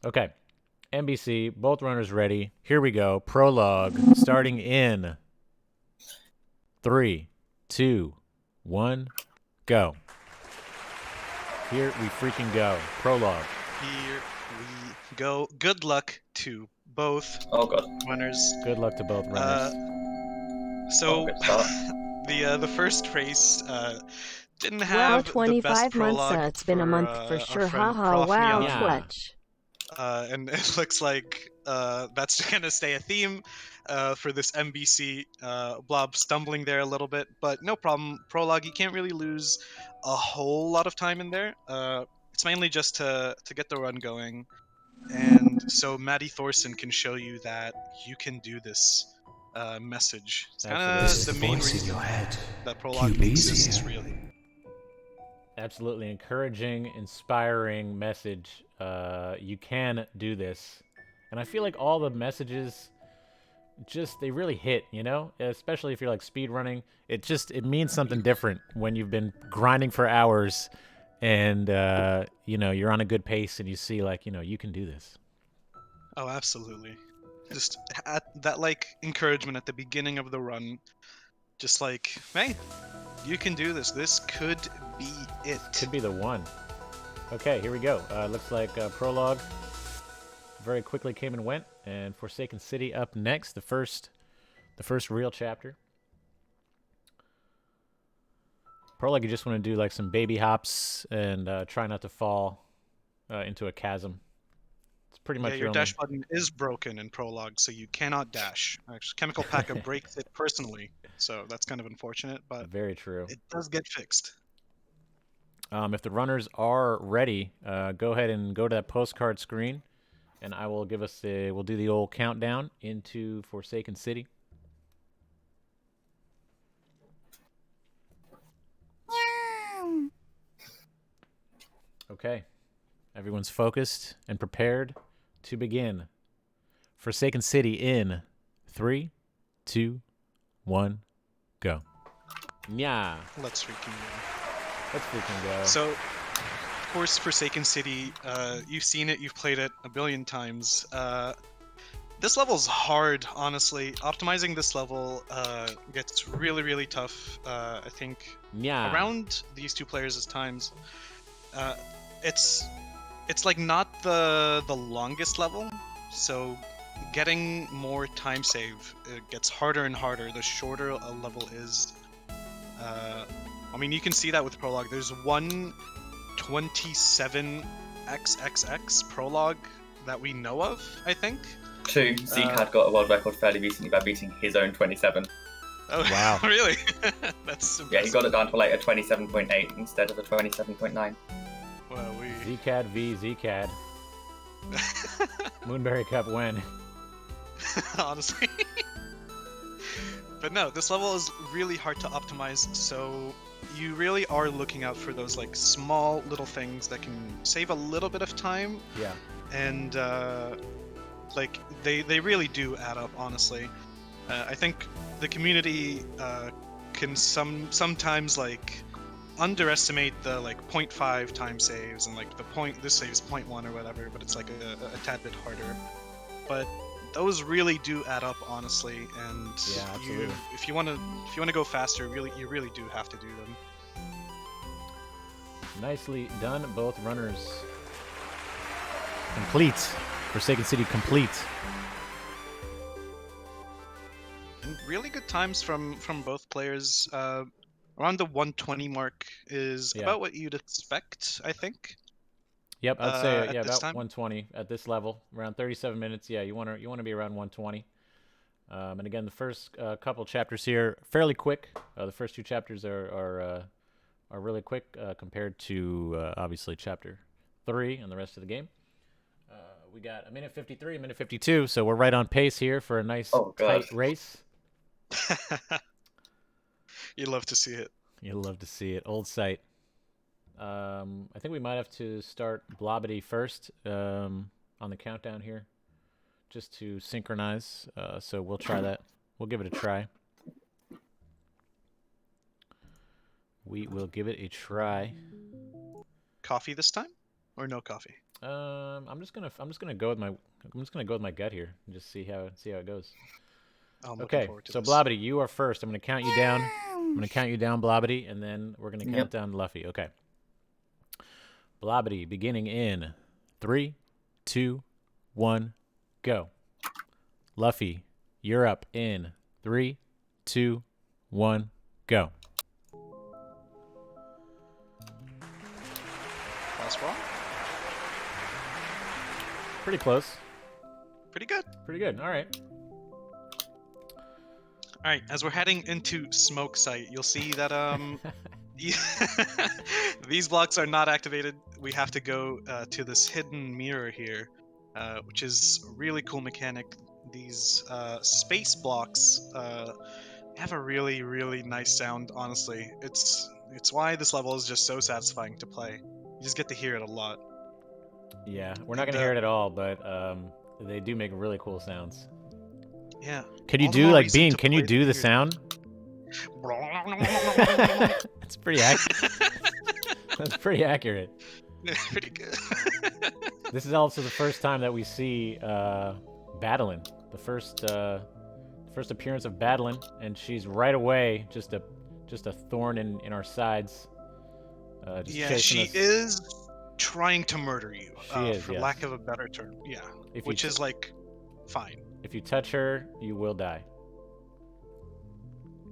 Okay. NBC, both runners ready. Here we go. Prologue starting in 3, 2, 1, go. Here we freaking go. Prologue. Here we go. Good luck to both Oh god. runners. Good luck to both runners. So Good start. the first race didn't Wow, have the 25 best months. prologue It's been a for month for our sure. friend Haha, wow, Yeah. clutch. And it looks like that's gonna stay a theme for this MBC. Blob stumbling there a little bit, but no problem. Prologue, you can't really lose a whole lot of time in there. It's mainly just to get the run going, and so Maddie Thorson can show you that you can do this message. It's kind of the main reason that Prologue exists, really. Absolutely encouraging, inspiring message. You can do this. And I feel like all the messages they really hit, you know? Especially if you're like speed running. It means something different when you've been grinding for hours and you're on a good pace and you see like, you can do this. Oh, absolutely. Just that like encouragement at the beginning of the run. Just like, hey, you can do this. This could be it. Could be the one. Okay, here we go. Looks like Prologue very quickly came and went, and Forsaken City up next, the first real chapter. Prologue, you just want to do like some baby hops and try not to fall into a chasm. It's pretty much your dash button is broken in Prologue, so you cannot dash. Actually, Chemical Packer breaks it personally, so that's kind of unfortunate, but very true. It does get fixed. If the runners are ready, go ahead and go to that postcard screen, and I will we'll do the old countdown into Forsaken City. Okay, everyone's focused and prepared to begin. Forsaken City in 3, 2, 1, go. Yeah. Let's freaking go. So, of course, Forsaken City, you've seen it, you've played it a billion times. This level's hard, honestly. Optimizing this level gets really, really tough. I think around these two players' times. It's like not the longest level, so getting more time save gets harder and harder the shorter a level is. I mean, you can see that with Prologue. There's one 27xxx Prologue that we know of, I think. 2. Zcad got a world record fairly recently by beating his own 27. Oh, wow. Really? That's impressive. Yeah, he got it down to like a 27.8 instead of a 27.9. Well, Zcad v Zcad. Moonberry Cup win. Honestly. But no, this level is really hard to optimize, so you really are looking out for those like small little things that can save a little bit of time. Yeah. And like they really do add up, honestly. I think the community can sometimes like underestimate the like 0.5 time saves and like this saves 0.1 or whatever, but it's like a tad bit harder. But those really do add up, honestly, and yeah, absolutely. If you want to go faster, you really do have to do them. Nicely done, both runners. Complete. Forsaken City complete. And really good times from both players. Around the 120 mark is about what you'd expect, I think. Yep, I'd say about time. 120 at this level, around 37 minutes. Yeah, you want to be around 120. And again, the first couple chapters here fairly quick. The first 2 chapters are really quick compared to obviously chapter 3 and the rest of the game. We got a minute 53, a minute 52, so we're right on pace here for a nice tight race. You love to see it. You'll love to see it. Old sight. I think we might have to start Blobbity first on the countdown here, just to synchronize. So we'll try that. We'll give it a try. We will give it a try. Coffee this time, or no coffee? I'm just gonna go with my gut here and just see how it goes. I'm looking Okay, forward to so this. Blobbity, you are first. I'm gonna count you down. I'm gonna count you down, Blobbity, and then we're gonna count down Luffy. Okay. Blobbity, beginning in 3, 2, 1, go. Luffy, you're up in 3, 2, 1, go. Last one. Pretty close. Pretty good. Pretty good. All right. All right, as we're heading into Smoke Site, you'll see that these blocks are not activated. We have to go to this hidden mirror here, which is a really cool mechanic. These space blocks have a really, really nice sound. Honestly, it's why this level is just so satisfying to play. You just get to hear it a lot. Yeah, we're not gonna hear it at all, but they do make really cool sounds. Yeah. Can you all the do more like reason Bean? to Can you play do the music. sound? It's pretty accurate. That's pretty accurate. Pretty good. This is also the first time that we see Badeline. The first appearance of Badeline, and she's right away just a thorn in our sides. Just Yeah, chasing she us. is trying to murder you, She is, for yes. lack of a better term. Yeah, If which you is like fine. If you touch her, you will die.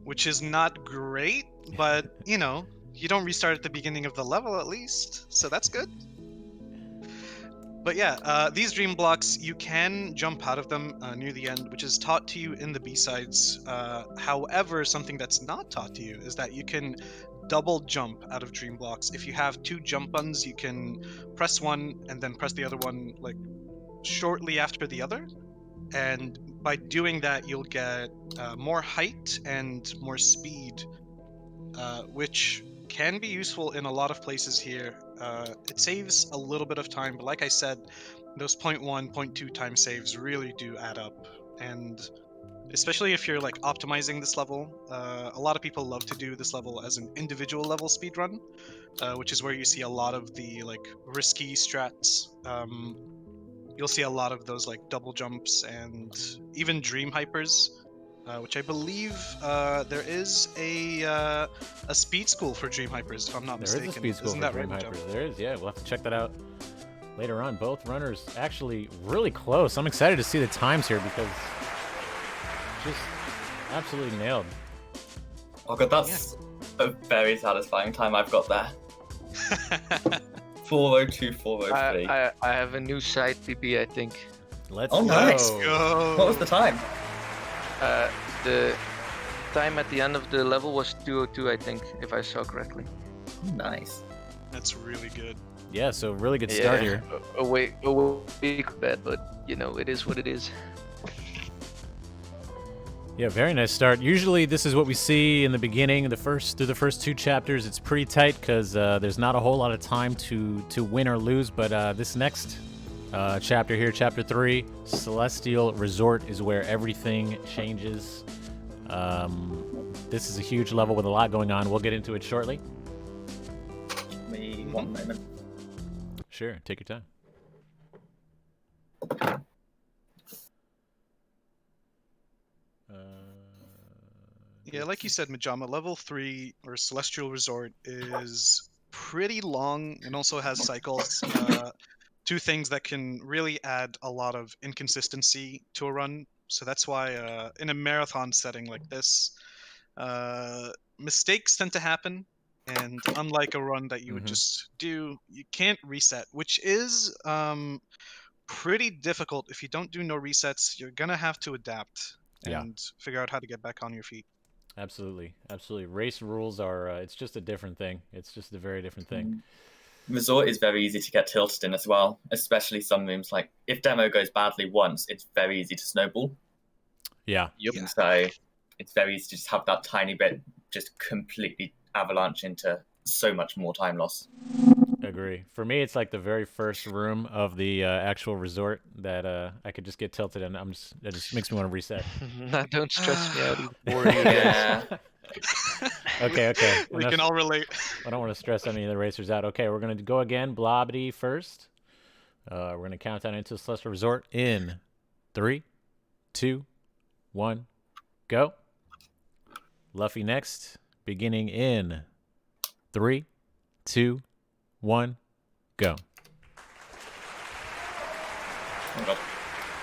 Which is not great, but you know, you don't restart at the beginning of the level at least, so that's good. But yeah, these dream blocks, you can jump out of them near the end, which is taught to you in the B-sides. However, something that's not taught to you is that you can double jump out of dream blocks. If you have 2 jump buttons, you can press one and then press the other one like shortly after the other. And by doing that, you'll get more height and more speed, which can be useful in a lot of places here. It saves a little bit of time, but like I said, those 0.1, 0.2 time saves really do add up. And especially if you're like optimizing this level, a lot of people love to do this level as an individual level speedrun, which is where you see a lot of the like risky strats. You'll see a lot of those like double jumps and even dream hypers, which I believe there is a speed school for dream hypers, if I'm not mistaken. There is a speed school Isn't for that Dream right, Hypers. Joe? There is, yeah. We'll have to check that out later on. Both runners actually really close. I'm excited to see the times here because just absolutely nailed. Oh god, that's a very satisfying time I've got there. 402, 403. I have a new side PB, I think. Let's Oh, go. nice. Go. What was the time? The time at the end of the level was 2:02, I think, if I saw correctly. Oh, nice. That's really good. Yeah, so really good start here. A big bet, but you know, it is what it is. Yeah, very nice start. Usually this is what we see in the beginning, through the first 2 chapters. It's pretty tight because there's not a whole lot of time to win or lose, but this next chapter here, chapter 3, Celestial Resort, is where everything changes. This is a huge level with a lot going on. We'll get into it shortly. Give me one moment. Sure, take your time. Yeah, like you said, Majama, level 3 or Celestial Resort is pretty long and also has cycles. 2 things that can really add a lot of inconsistency to a run. So that's why in a marathon setting like this, mistakes tend to happen. And unlike a run that you would just do, you can't reset, which is pretty difficult. If you don't do no resets, you're going to have to adapt and figure out how to get back on your feet. Absolutely, absolutely. Race rules are, it's just a different thing. It's just a very different thing. Resort is very easy to get tilted in as well, especially some rooms. Like, if demo goes badly once, it's very easy to snowball. Yeah. Yep. Yeah. So it's very easy to just have that tiny bit just completely avalanche into so much more time loss. Agree. For me, it's like the very first room of the actual resort that I could just get tilted, and that just makes me want to reset. Don't stress me out even more. Yeah. Okay. We can all relate. I don't want to stress any of the racers out. Okay, we're gonna go again. Blobbity first. We're gonna count down into Celestial Resort in 3, 2, 1, go. Luffy next, beginning in 3, 2, 1, go. Oh god.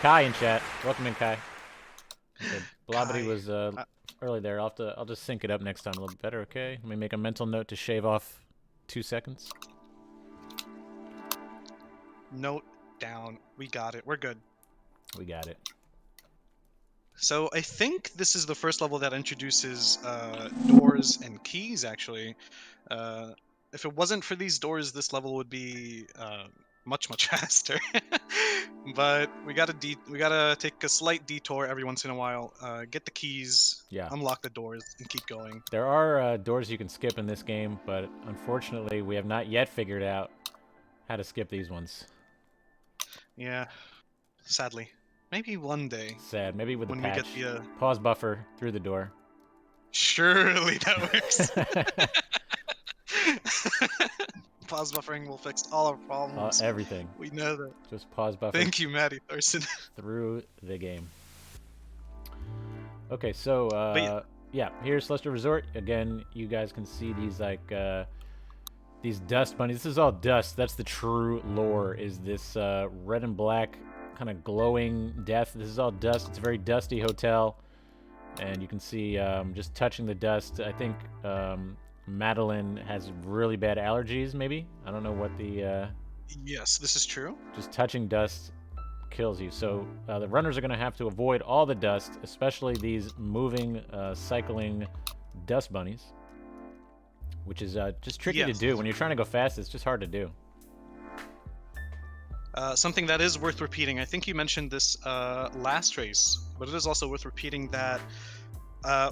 Kai in chat. Welcome in, Kai. Okay, Blobbity Kai, was early there. I'll just sync it up next time a little bit better, okay? Let me make a mental note to shave off 2 seconds. Note down. We got it. We're good. We got it. So I think this is the first level that introduces doors and keys, actually. If it wasn't for these doors, this level would be much faster. But we gotta take a slight detour every once in a while, get the keys, Yeah. unlock the doors, and keep going. There are doors you can skip in this game, but unfortunately, we have not yet figured out how to skip these ones. Yeah, sadly. Maybe one day. Sad. Maybe with the When patch. we get the Pause buffer through the door. Surely that works. Pause buffering will fix all our problems. Everything. We know that. Just pause buffer Thank you, Maddie Thorson. through the game. Okay, so yeah, here's Celestial Resort. Again, you guys can see these like these dust bunnies. This is all dust. That's the true lore. Is this red and black kind of glowing death? This is all dust. It's a very dusty hotel, and you can see just touching the dust. I think Madeline has really bad allergies. Maybe, I don't know what the Yes, this is true. just touching dust kills you. So the runners are going to have to avoid all the dust, especially these moving, cycling dust bunnies, which is just tricky to Yes. do. When you're trying to go fast, it's just hard to do. Something that is worth repeating. I think you mentioned this last race, but it is also worth repeating that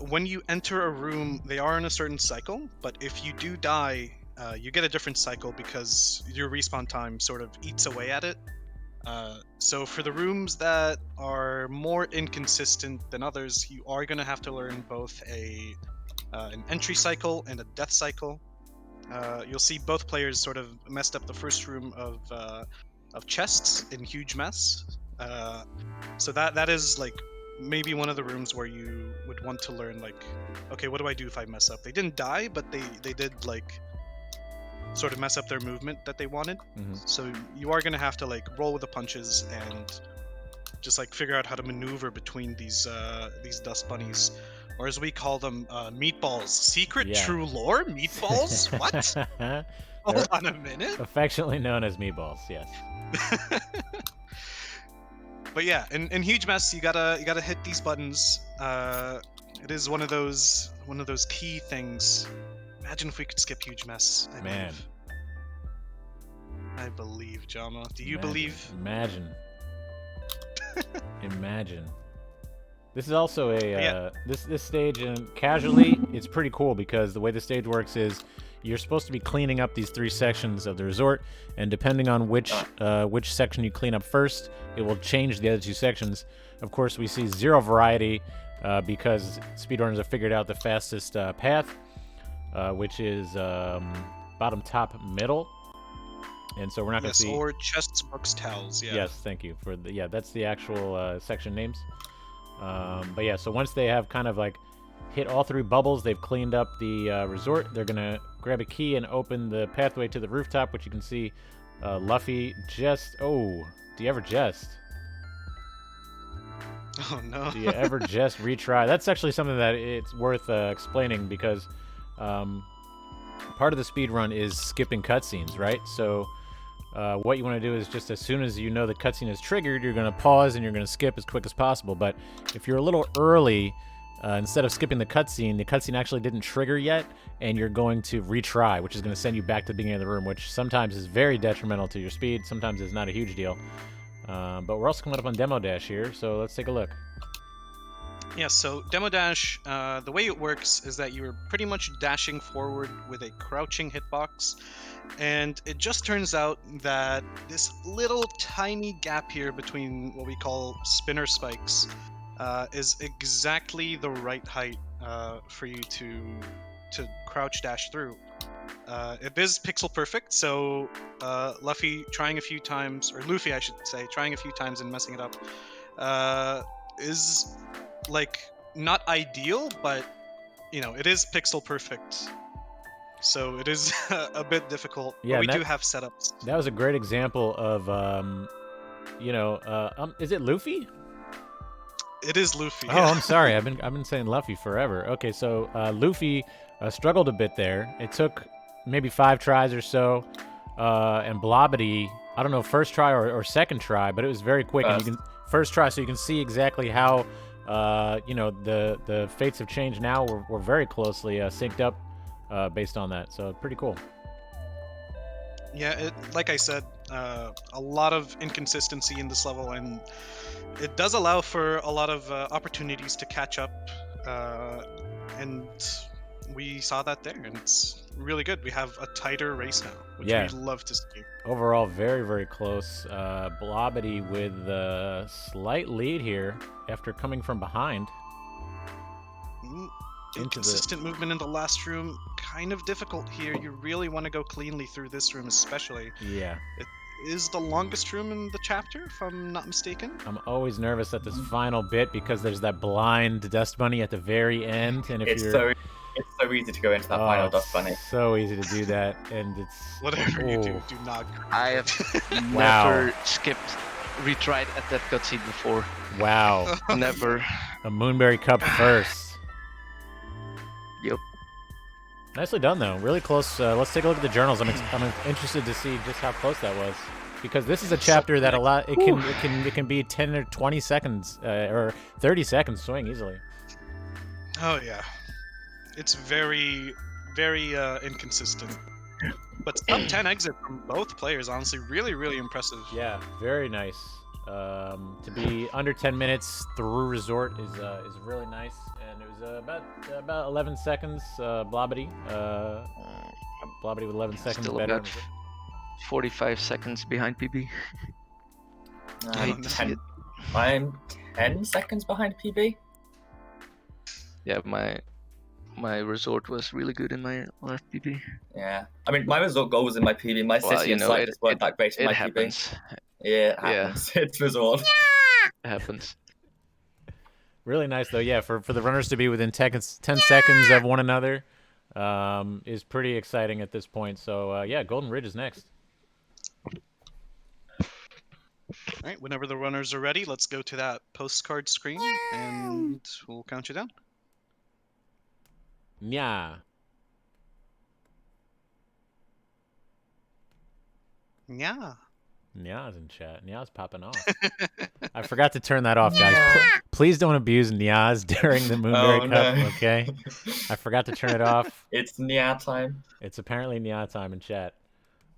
when you enter a room, they are in a certain cycle. But if you do die, you get a different cycle because your respawn time sort of eats away at it. So for the rooms that are more inconsistent than others, you are going to have to learn both an entry cycle and a death cycle. You'll see both players sort of messed up the first room of chests in Huge Mess. So that is like maybe one of the rooms where you would want to learn, like, okay, what do I do if I mess up? They didn't die, but they did like sort of mess up their movement that they wanted. So you are going to have to like roll with the punches and just like figure out how to maneuver between these dust bunnies, or as we call them, meatballs. Secret Yeah. true lore meatballs. What? Hold on a minute. Affectionately known as meatballs, yes. But yeah, in Huge Mess, you gotta hit these buttons. It is one of those key things. Imagine if we could skip Huge Mess. Man. I believe, Jama. Do you believe? Imagine. Imagine. This is also a Yeah. this stage, and casually, it's pretty cool because the way the stage works is you're supposed to be cleaning up these 3 sections of the resort, and depending on which section you clean up first, it will change the other 2 sections. Of course, we see 0 variety because speedrunners have figured out the fastest path, which is bottom, top, middle. And so we're not going to see... Or chests, books, towels, yeah. Yes, thank you for the... Yeah, that's the actual section names. But yeah, so once they have kind of like hit all 3 bubbles, they've cleaned up the resort, they're going to grab a key and open the pathway to the rooftop, which you can see Luffy just... Oh, do you ever jest? Oh, no. Do you ever just retry? That's actually something that it's worth explaining because part of the speed run is skipping cutscenes, right? So what you want to do is just as soon as you know the cutscene is triggered, you're going to pause and you're going to skip as quick as possible. But if you're a little early, instead of skipping the cutscene actually didn't trigger yet, and you're going to retry, which is going to send you back to the beginning of the room, which sometimes is very detrimental to your speed, sometimes it's not a huge deal. But we're also coming up on Demo Dash here, so let's take a look. Yeah, so Demo Dash, the way it works is that you're pretty much dashing forward with a crouching hitbox, and it just turns out that this little tiny gap here between what we call spinner spikes is exactly the right height for you to crouch dash through. It is pixel perfect, so Luffy trying a few times, or Luffy I should say, trying a few times and messing it up, is like not ideal, but you know, it is pixel perfect. So it is a bit difficult, Yeah, but we and do have setups. That was a great example of, is it Luffy? It is Luffy. Oh, I'm sorry. I've been saying Luffy forever. Okay, so Luffy struggled a bit there. It took maybe 5 tries or so, and Blobbity, I don't know, first try or second try, but it was very quick. And you can first try, so you can see exactly how, the fates have changed now. We're very closely synced up based on that. So pretty cool. Yeah, like I said, a lot of inconsistency in this level, and it does allow for a lot of opportunities to catch up, and we saw that there, and it's really good. We have a tighter race now, which we love to see. Overall, very, very close. Blobbity with a slight lead here after coming from behind. Inconsistent movement in the last room, kind of difficult here. You really want to go cleanly through this room, especially. Yeah. It is the longest room in the chapter, if I'm not mistaken. I'm always nervous at this final bit because there's that blind dust bunny at the very end, and if it's so easy to go into that final dust bunny. So easy to do that, and it's whatever you do not. I have never retried at that cutscene before. Wow. Never. A Moonberry Cup first. Yep. Nicely done, though. Really close. Let's take a look at the journals. I'm interested to see just how close that was, because this is a chapter that it can be 10 or 20 seconds or 30 seconds swing easily. Oh yeah, it's very, very inconsistent. But top 10 exit from both players, honestly, really, really impressive. Yeah, very nice. To be under 10 minutes through Resort is really nice. And it was about 11 seconds. Blobbity with 11 seconds Still better. about 45 seconds behind PB. I'm 10 seconds behind PB. Yeah, my resort was really good in my last PB. Yeah, I mean, my resort goal was in my PB. My city and site just weren't that great in my happens. PB. Yeah, it happens. It's resort. It happens. Really nice, though. Yeah, for the runners to be within 10 seconds of one another is pretty exciting at this point. So, yeah, Golden Ridge is next. All right, whenever the runners are ready, let's go to that postcard screen, and we'll count you down. Yeah. Yeah. Nya's in chat. Nya's popping off. I forgot to turn that off, guys. Please don't abuse Nya's during the Moonberry Cup, okay? I forgot to turn it off. It's Nya time. It's apparently Nya time in chat.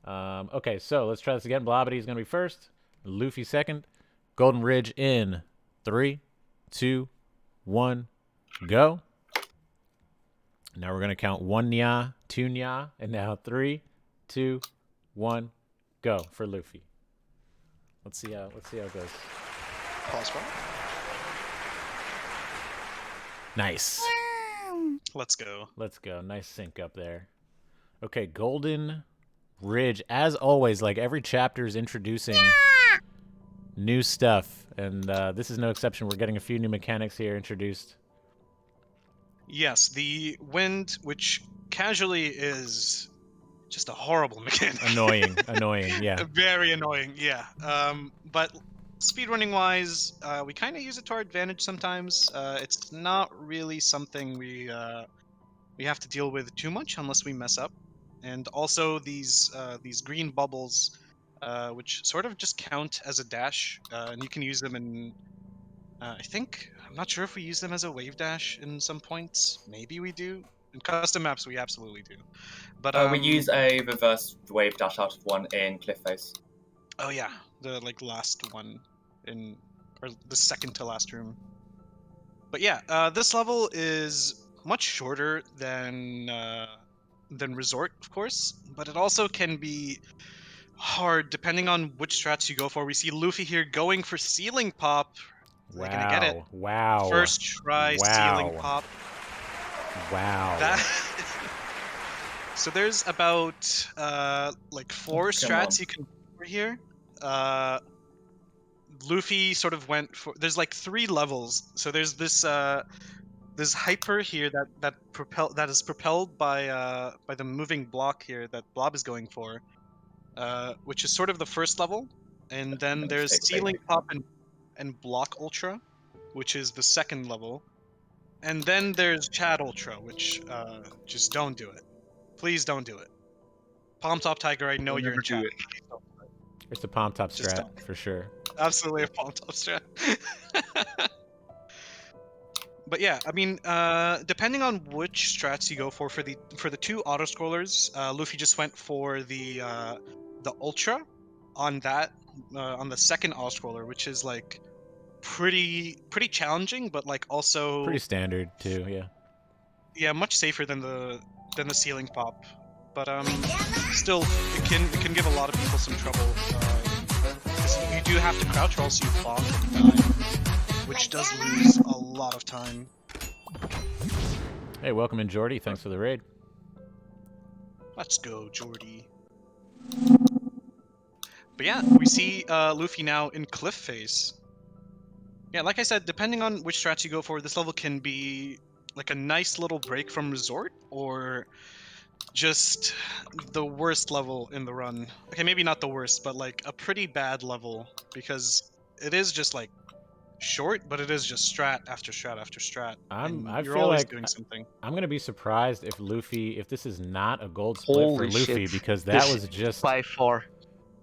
Okay, so let's try this again. Blobbity's going to be first. Luffy second. Golden Ridge in 3, 2, 1, go. Now we're going to count 1 Nya, 2 Nya, and now 3, 2, 1, go for Luffy. Let's see how it goes. Pause for. Nice. Let's go. Let's go. Nice sync up there. Okay, Golden Ridge, as always, like every chapter is introducing new stuff, and this is no exception. We're getting a few new mechanics here introduced. Yes, the wind, which casually is just a horrible mechanic. Annoying, yeah. Very annoying, yeah. But speedrunning wise, we kind of use it to our advantage sometimes. It's not really something we have to deal with too much unless we mess up. And also these green bubbles, which sort of just count as a dash, and you can use them in. I'm not sure if we use them as a wave dash in some points. Maybe we do. In custom maps, we absolutely do. But we use a reverse wave dash out of one in Cliff Face. Oh yeah, the last one or the second to last room. But yeah, this level is much shorter than Resort, of course, but it also can be hard depending on which strats you go for. We see Luffy here going for ceiling pop. We're gonna get it. Wow. First try ceiling pop. Wow. So there's about like 4 come strats on. you can do over here. Luffy sort of went for. There's like 3 levels. So there's this hyper here that is propelled by the moving block here that Blob is going for, which is sort of the first level, and then there's Mistake, ceiling pop and block ultra, which is the second level, and then there's Chad ultra, which just don't do it. Please don't do it. Palm top tiger, I know I'll you're in never do chat. it. It's a palm top Just strat don't. for sure. Absolutely a palm top strat. But yeah, I mean, depending on which strats you go for the 2 auto scrollers, Luffy just went for the ultra on that on the second auto scroller, which is like pretty challenging, but like also Pretty standard too, yeah. yeah, much safer than the ceiling pop. But still, it can give a lot of people some trouble. 'Cause you do have to crouch, or else you bonk and die, which does lose a lot of time. Hey, welcome in, Jordy. Thanks for the raid. Let's go, Jordy. But yeah, we see Luffy now in cliff face. Yeah, like I said, depending on which strats you go for, this level can be like a nice little break from Resort, or just the worst level in the run. Okay, maybe not the worst, but like a pretty bad level, because it is just like short, but it is just strat after strat after strat. And I you're feel always like doing something. I'm gonna be surprised if this is not a gold split for Holy Luffy, shit. because that This was just by far.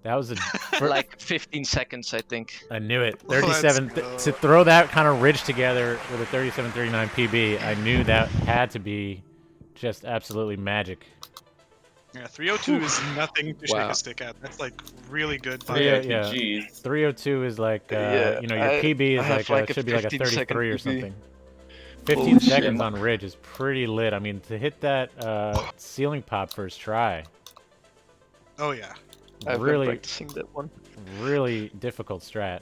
that was a Like 15 seconds, I think. I knew it. Let's 37 go. to throw that kind of ridge together with a 37.39 PB. I knew that had to be just absolutely magic. Yeah, 302 is nothing to shake Wow. a stick at. That's like really good. Three- By yeah. Jeez. 302 is like Yeah, you know, your PB I is have like, like a should be like a 15-second 33 or PB. something. 15 Holy seconds shit. on ridge is pretty lit. I mean, to hit that ceiling pop first try, Oh yeah. I've been really, practicing that one. really difficult strat.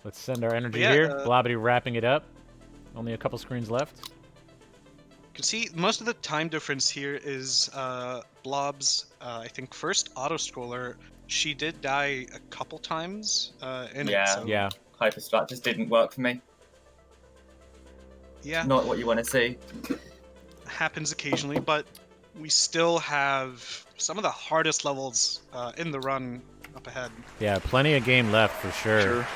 Let's send our energy yeah, here. Blobbity wrapping it up. Only a couple screens left. You can see most of the time difference here is Blob's, I think, first auto scroller. She did die a couple times in Yeah. it. So Yeah. Hyper strat just didn't work for me. yeah, Not what you want to see. happens occasionally, but we still have some of the hardest levels in the run up ahead. Yeah, plenty of game left for sure. Sure.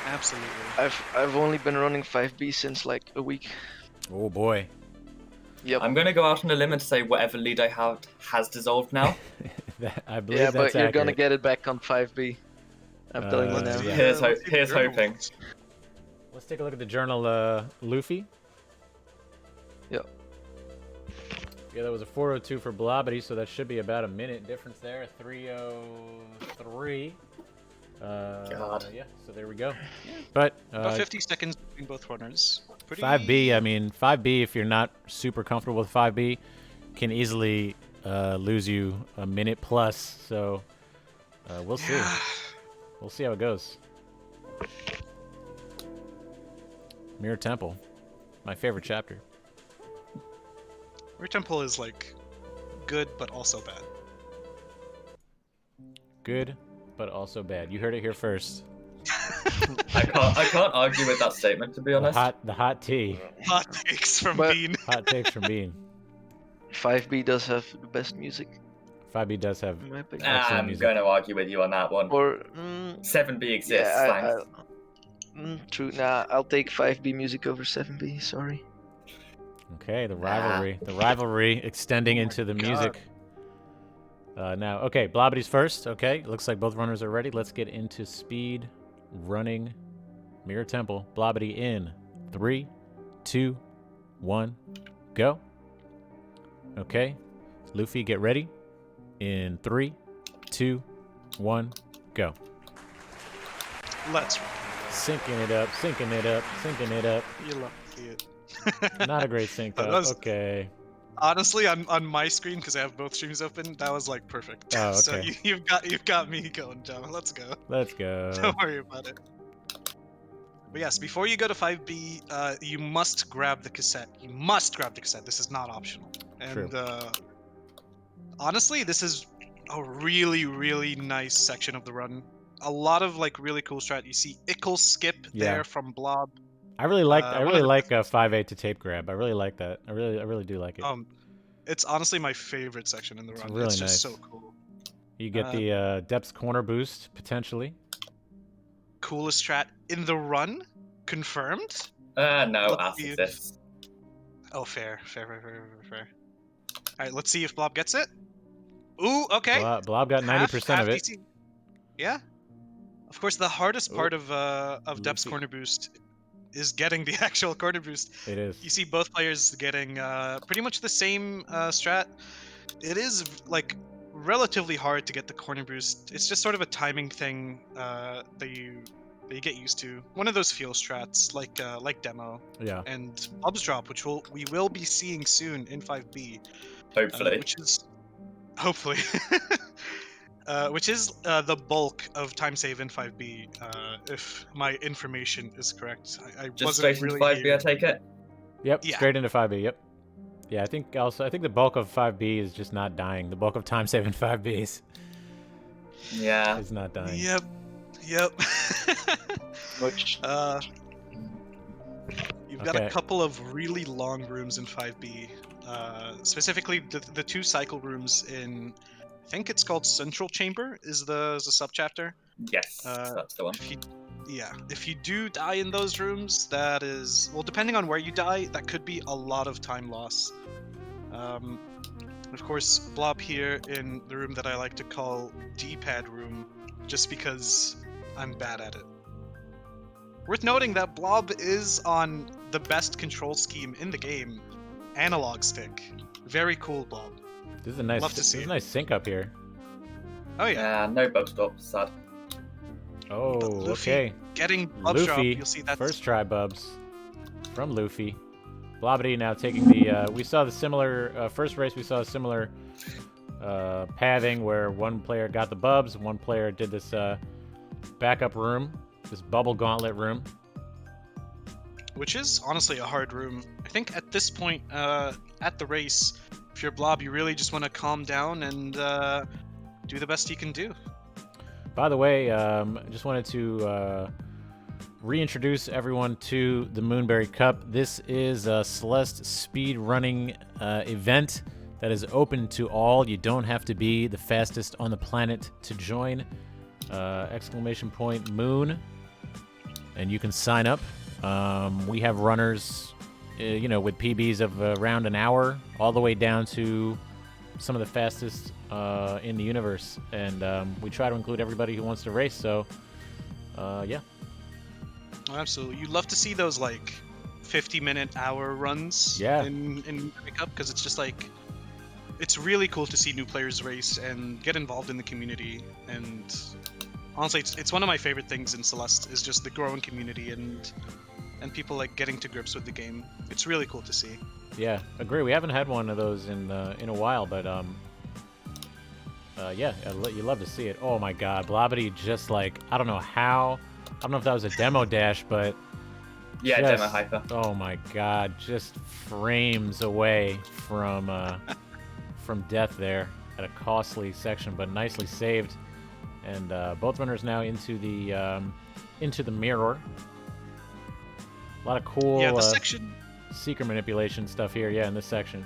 Absolutely. I've only been running 5B since like a week. Oh boy. Yep. I'm going to go out on a limb and say whatever lead I have has dissolved now. I believe Yeah, that's but you're gonna accurate. get it back on 5B. I'm telling you now. Yeah. Here's let's see the here's journal. hoping. Let's take a look at the journal, Luffy. Yep. Yeah, that was a 402 for Blobbity, so that should be about a minute difference there. 303. God. Yeah, so there we go. But About 50 seconds between both runners. Pretty... 5B, I mean, 5B, if you're not super comfortable with 5B, can easily lose you a minute plus. So we'll see. Yeah. We'll see how it goes. Mirror Temple, my favorite chapter. Mirror Temple is like good, but also bad. Good, but also bad. You heard it here first. I can't argue with that statement, to be The honest. hot tea. Hot takes from But- Bean. Hot takes from Bean. 5B does have the best music, 5B does have in my opinion. excellent I'm music. going to argue with you on that one. Or 7B exists, yeah, thanks. true. Nah, I'll take 5B music over 7B. Sorry. Okay, the rivalry extending into the God. music. Now, okay, Blobbity's first. Okay, looks like both runners are ready. Let's get into speed running. Mirror Temple. Blobbity in 3, 2, 1, go. Okay, Luffy, get ready. In 3, 2, 1, go. Let's. Syncing it up, syncing it up, syncing it up. You love to see it. Not a great sync That though. was- Okay. Honestly, on my screen, because I have both streams open, that was like perfect. Oh, So okay. you've got me going, John. Let's go. Let's go. Don't worry about it. But yes, before you go to 5B, you must grab the cassette. You must grab the cassette. This is not optional. True. And honestly, this is a really, really nice section of the run. A lot of like really cool strat. You see Ickle skip Yeah. there from Blob. I really like one of the best- 5A to tape grab. I really like that. I really do like it. It's honestly my favorite section in the run. really It's just nice. so cool. You get the depths corner boost potentially. Coolest strat in the run, confirmed. No, Let's see if- assist. Oh, fair. All right, let's see if Blob gets it. Ooh, okay. Blob got 90% of it. DC. Yeah. Of course, the hardest part of Depth's Luffy. corner boost is getting the actual corner boost. It is. You see both players getting pretty much the same strat. It is like relatively hard to get the corner boost. It's just sort of a timing thing that you get used to. One of those feel strats like demo Yeah. and Bub's drop, which we will be seeing soon in 5B. Hopefully. Which is hopefully which is the bulk of time save in 5B, if my information is correct. I Just wasn't straight really into 5B, here. I take it? Yep. Yeah. Straight into 5B. Yep. Yeah, I think the bulk of 5B is just not dying. The bulk of time saving 5Bs Yeah. is not dying. Yep. Which You've got a couple of really long rooms in 5B. Specifically, the two cycle rooms in, I think it's called Central Chamber, is the subchapter. Yes, that's the one. If you do die in those rooms, that is, well, depending on where you die, that could be a lot of time loss. Of course, Blob here in the room that I like to call D-pad room, just because I'm bad at it. Worth noting that Blob is on the best control scheme in the game, analog stick. Very cool, Blob. This is a nice, Love to see this is it. a nice sync up here. Oh yeah. No bug stop, sad. Oh, Luffy okay. Getting Bub's drop, Luffy, you'll see that's first try Bubs from Luffy. Blobbity now taking the, we saw the similar, first race we saw a similar pathing where one player got the Bubs, one player did this backup room, this bubble gauntlet room. which is honestly a hard room. I think at this point, at the race, if you're Blob, you really just want to calm down and do the best you can do. By the way, I just wanted to reintroduce everyone to the Moonberry Cup. This is a Celeste speed running event that is open to all. You don't have to be the fastest on the planet to join. Exclamation point Moon, and you can sign up. We have runners, with PBs of around an hour, all the way down to some of the fastest in the universe, and we try to include everybody who wants to race. So, yeah. Absolutely, you'd love to see those like 50-minute hour runs. Yeah. In Cup, because it's just like, it's really cool to see new players race and get involved in the community. And honestly, it's one of my favorite things in Celeste is just the growing community and people like getting to grips with the game. It's really cool to see. Yeah, agree. We haven't had one of those in a while, but yeah, you love to see it. Oh my God, Blobbity just like, I don't know if that was a demo dash, but Yeah, just, demo hyper. Oh my God, just frames away from death there at a costly section, but nicely saved. And both runners now into the mirror. A lot of cool Yeah, the section. seeker manipulation stuff here. Yeah, in this section.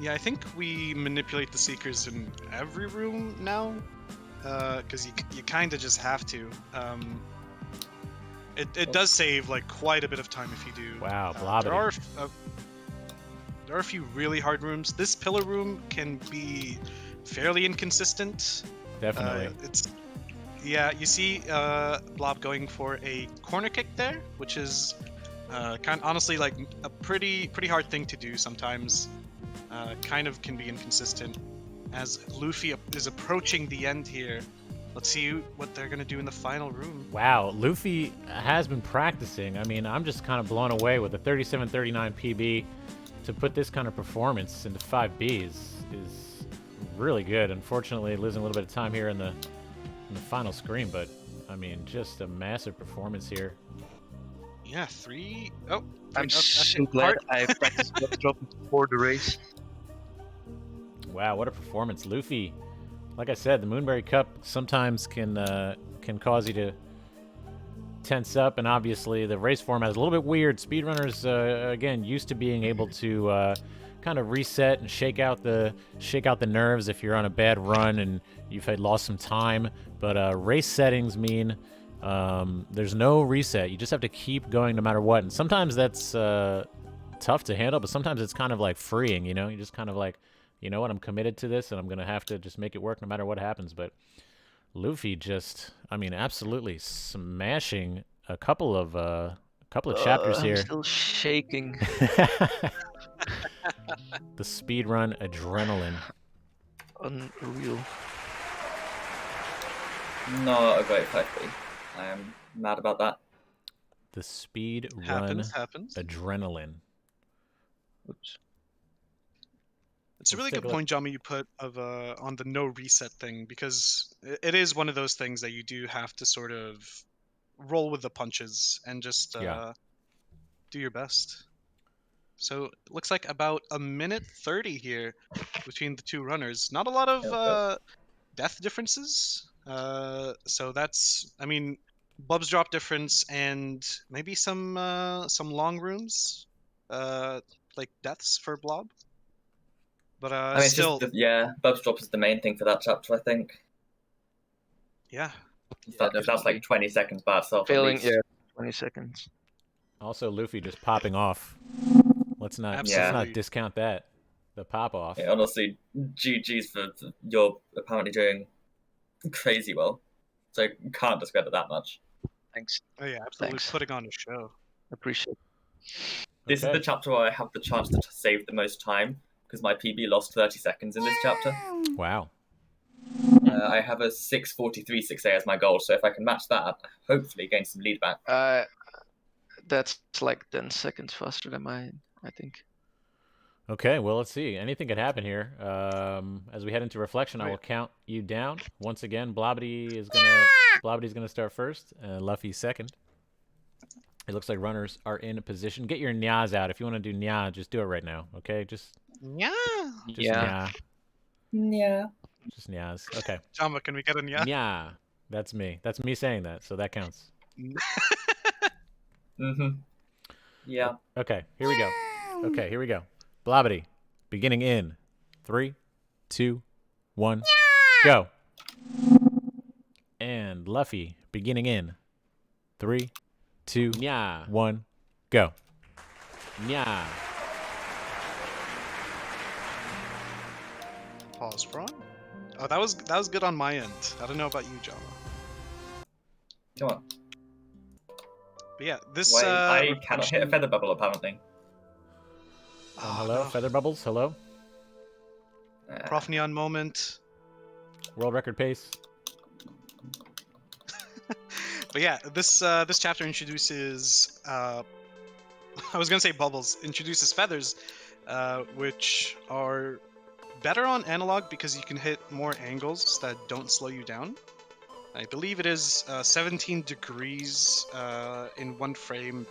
Yeah, I think we manipulate the Seekers in every room now, because you kind of just have to. It does save like quite a bit of time if you do. Wow, Blobbity. There are a few really hard rooms. This pillar room can be fairly inconsistent. Definitely. You see Blob going for a corner kick there, which is honestly like a pretty hard thing to do sometimes. Kind of can be inconsistent. As Luffy is approaching the end here, let's see what they're gonna do in the final room. Wow, Luffy has been practicing. I mean, I'm just kind of blown away with the 37-39 PB to put this kind of performance into 5B is really good. Unfortunately, losing a little bit of time here in the final screen, but I mean, just a massive performance here. Yeah, 3. Oh, I'm so glad I practiced box dropping before the race. Wow, what a performance. Luffy, like I said, the Moonberry Cup sometimes can cause you to tense up, and obviously the race format is a little bit weird. Speedrunners, again, used to being able to kind of reset and shake out the nerves if you're on a bad run and you've lost some time. But race settings mean there's no reset. You just have to keep going no matter what. And sometimes that's tough to handle, but sometimes it's kind of like freeing, you know? You just kind of like, you know what, I'm committed to this and I'm going to have to just make it work no matter what happens. But Luffy just, I mean, absolutely smashing a couple of chapters here. I'm still shaking. The speedrun adrenaline. Unreal. Not a great 5B. I am mad about that. The speed happens. adrenaline. Oops. It's a Let's really take good a look. point, Jama, you put of on the no reset thing, because it is one of those things that you do have to sort of roll with the punches and just Yeah. do your best. So it looks like about a minute 30 here between the two runners. Not a lot of Okay. death differences. So that's, I mean, Bub's drop difference and maybe some long rooms, like deaths for Blob. But I mean, it's still, just Bub's drop is the main thing for that chapter, I think. yeah. If that's like 20 seconds by itself, at Failing, least. yeah, 20 seconds. Also, Luffy just popping off. Let's not Absolutely. discount that. The pop off. Yeah, honestly, GG's for you're apparently doing crazy well. So I can't discredit that much. Thanks. Oh yeah, absolutely Thanks. putting on a show. Appreciate it. This is the chapter where I have the chance to save the most time, because my PB lost 30 seconds in this chapter. Wow. I have a 6:43 6A as my goal, so if I can match that, hopefully gain some lead back. That's like 10 seconds faster than mine, I think. Okay, well, let's see. Anything could happen here. As we head into reflection, I Right. will count you down. Once again, Blobbity Blobbity's gonna start first, Luffy second. It looks like runners are in position. Get your nyas out. If you want to do nya, just do it right now, okay? Just Yeah. nya. Yeah. Just nyas. Okay. Jama, can we get a yeah? Nya. That's me. That's me saying that, so that counts. Yeah. Okay, here we go. Okay, here we go. Blobbity, beginning in 3, 2, 1, go. And Luffy, beginning in 3, 2, 1, go. Nya. Pause for. Oh, that was good on my end. I don't know about you, Jama. Come on. But yeah, this Wait, I cannot reflection- hit a feather bubble, apparently. Hello, no. Feather Bubbles, hello. Prof Neon moment. World record pace. But yeah, this chapter introduces I was gonna say bubbles, introduces feathers, which are better on analog because you can hit more angles that don't slow you down. I believe it is 17 degrees in one frame,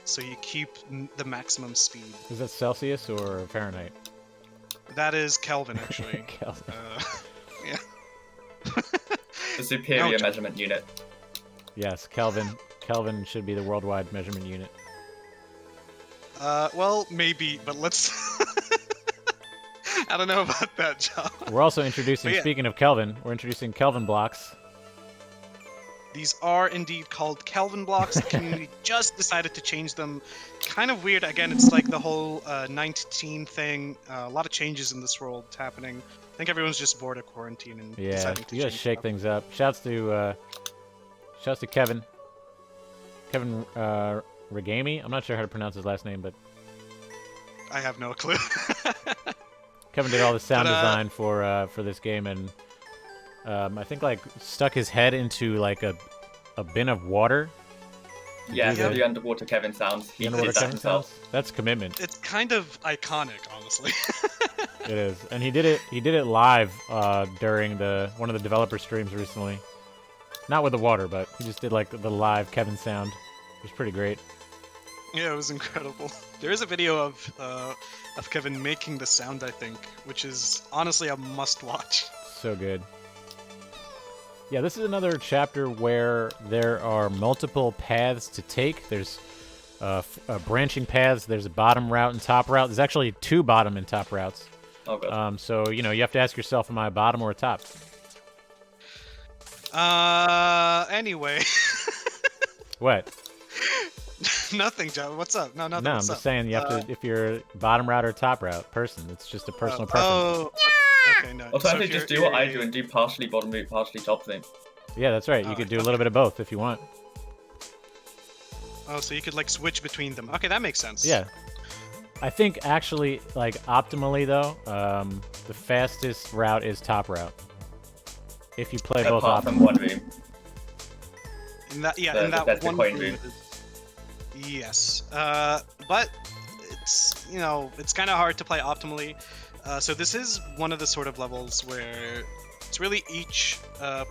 so you keep the maximum speed. Is that Celsius or Fahrenheit? That is Kelvin, actually. Kelvin. Yeah. The superior No, measurement unit. Yes, Kelvin. Kelvin should be the worldwide measurement unit. Well, maybe, but let's. I don't know about that, John. We're also introducing, But yeah. speaking of Kelvin, we're introducing Kelvin blocks. These are indeed called Kelvin blocks. The community just decided to change them. Kind of weird. Again, it's like the whole 19 thing. A lot of changes in this world happening. I think everyone's just bored of quarantine and Yeah, deciding to you gotta change shake stuff. things up. Shouts to Kevin. Kevin Regami. I'm not sure how to pronounce his last name, but I have no clue. Kevin did all the sound But, design for this game, and I think like stuck his head into like a bin of water. Yeah, do the underwater Kevin sounds. He The underwater did that Kevin himself. sounds. That's commitment. It's kind of iconic, honestly. It is, and he did it live during one of the developer streams recently. Not with the water, but he just did like the live Kevin sound. It was pretty great. Yeah, it was incredible. There is a video of Kevin making the sound, I think, which is honestly a must-watch. So good. Yeah, this is another chapter where there are multiple paths to take. There's branching paths. There's a bottom route and top route. There's actually 2 bottom and top routes. Oh, God. So, you know, you have to ask yourself, am I a bottom or a top? Anyway. What? Nothing, Joe. What's up? No, nothing. No, I'm What's just up? saying you have to, if you're bottom route or top route person, it's just a personal preference. Oh, okay, no. Alternatively, if just you're- do what I you're- do and do partially bottom loop, partially top loop. Yeah, that's right. You could do a little bit of both if you want. Oh, so you could like switch between them. Okay, that makes sense. Yeah. I think actually, like optimally though, the fastest route is top route. If you play both Apart optimally. from one room. In that, yeah, The- in that that's the one coin room. room. Yes. But it's, you know, it's kind of hard to play optimally. So this is one of the sort of levels where it's really each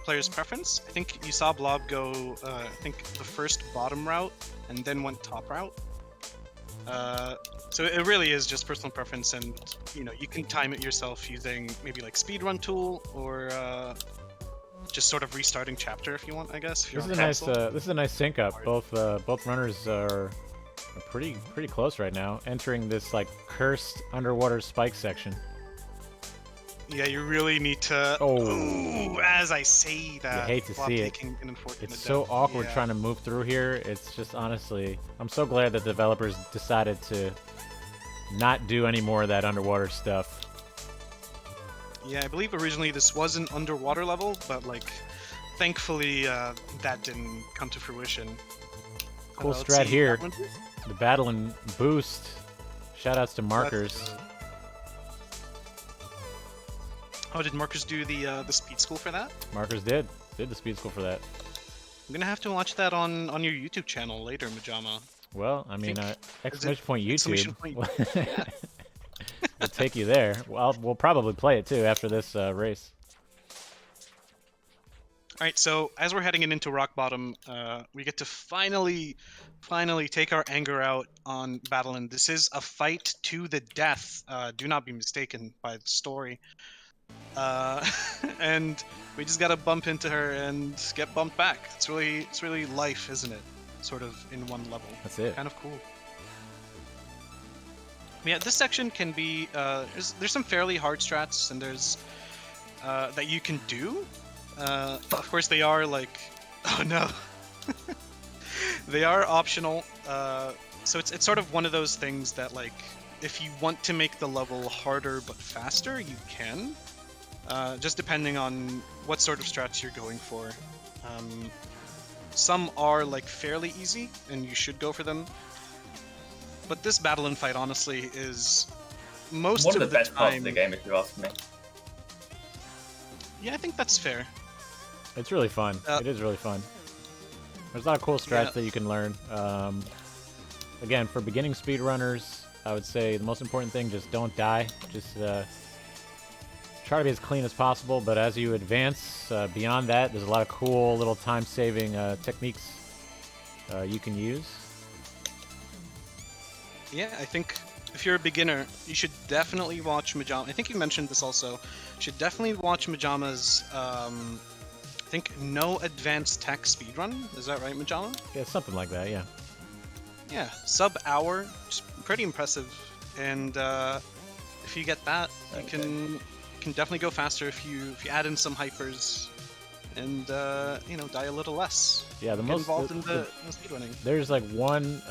player's preference. I think you saw Blob go, I think the first bottom route and then went top route. So it really is just personal preference, and you know, you can time it yourself using maybe like speedrun tool or just sort of restarting chapter if you want, I guess. If you're This on is a nice. console. This is a nice sync up. Both runners are pretty close right now, entering this like cursed underwater spike section. Yeah, you really need to. Oh. Ooh, as I say that, hate to Blob see it. taking an unfortunate It's so death. awkward Yeah. trying to move through here. It's just honestly, I'm so glad that developers decided to not do any more of that underwater stuff. Yeah, I believe originally this was an underwater level, but like, thankfully that didn't come to fruition. Cool Let's strat see, here. that one? The battle and boost. Shoutouts to markers. Oh, did Marcus do the speed school for that? Markers did the speed school for that. I'm gonna have to watch that on your YouTube channel later, Majama. Well, I mean, think- exclamation point exclamation YouTube. point- yeah. We'll take you there. Well, we'll probably play it too after this race. All right, so as we're heading into rock bottom, we get to finally take our anger out on Battlein. This is a fight to the death. Do not be mistaken by the story. And we just gotta bump into her and get bumped back. It's really life, isn't it? Sort of in one level. That's it. Kind of cool. Yeah, this section can be there's some fairly hard strats, and there's that you can do. Of course, they are like, oh no, they are optional. So it's sort of one of those things that like, if you want to make the level harder but faster, you can. Just depending on what sort of strats you're going for. Some are like fairly easy, and you should go for them. But this battle and fight, honestly, is most One of of the best parts time. of the game, if you ask me. Yeah, I think that's fair. It's really fun. It is really fun. There's a lot of cool strats Yeah. that you can learn. Again, for beginning speedrunners, I would say the most important thing, just don't die. Just try to be as clean as possible, but as you advance beyond that, there's a lot of cool little time-saving techniques you can use. Yeah, I think if you're a beginner, you should definitely watch Majama. I think you mentioned this also. You should definitely watch Majama's, I think, no advanced tech speedrun. Is that right, Majama? Yeah, something like that, yeah. Yeah, sub-hour. Just pretty impressive. And if you get that, you can definitely go faster if you add in some hypers and you know, die a little less. Yeah, the Get most involved in the speedrunning. there's like one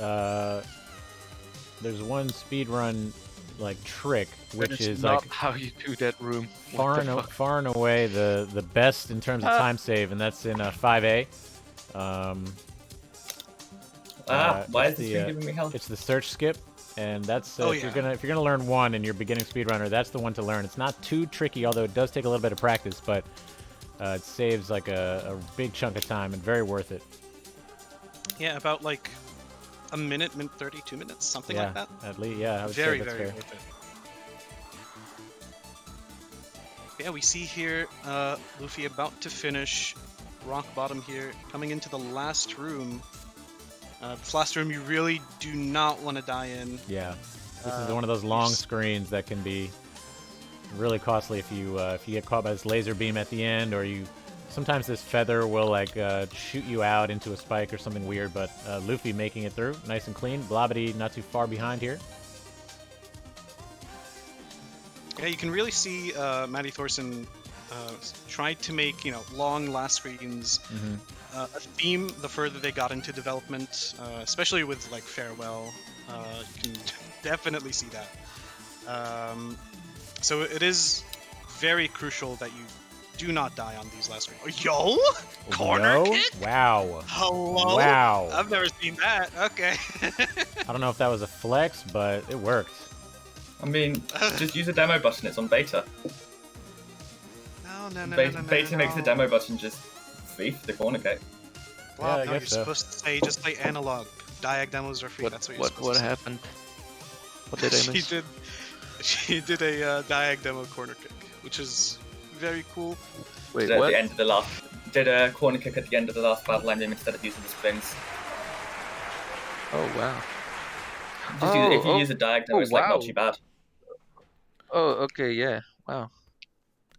there's one speedrun like trick which It's is not like how you do that room. What the fuck? far and away the best in terms of time save, and that's in 5A. Why it's is this thing giving me health? It's the search skip, and that's Oh, if yeah. you're gonna learn one and you're beginning speedrunner, that's the one to learn. It's not too tricky, although it does take a little bit of practice, but it saves like a big chunk of time and very worth it. Yeah, about like a minute 30, 2 minutes, something yeah, like that. at least, yeah, I would Very, say that's very fair. worth it. Yeah, we see here Luffy about to finish rock bottom here, coming into the last room. This last room you really do not want to die in. Yeah, this is one of those long screens that can be really costly if you get caught by this laser beam at the end, or you. Sometimes this feather will like shoot you out into a spike or something weird, but Luffy making it through, nice and clean. Blobbity not too far behind here. Yeah, you can really see Matty Thorson tried to make long last screens a theme the further they got into development, especially with like Farewell. You can definitely see that. So it is very crucial that you do not die on these last screens. Yo! Corner kick? Wow. Hello? Wow. I've never seen that. Okay. I don't know if that was a flex, but it worked. I mean, just use the demo button. It's on beta. No. Beta makes the demo button just free for the corner kick. Well, Yeah, I no, you're guess so. supposed to say just play analog. Diag demos are free. That's what you're supposed to What say. happened? What did I miss? She did a Diag demo corner kick, which is very cool. Wait, Did at what? the end of the last, did a corner kick at the end of the last battle ending instead of using the springs. Oh wow. If you use a diag demo, it's like not too bad. Oh, okay, yeah. Wow.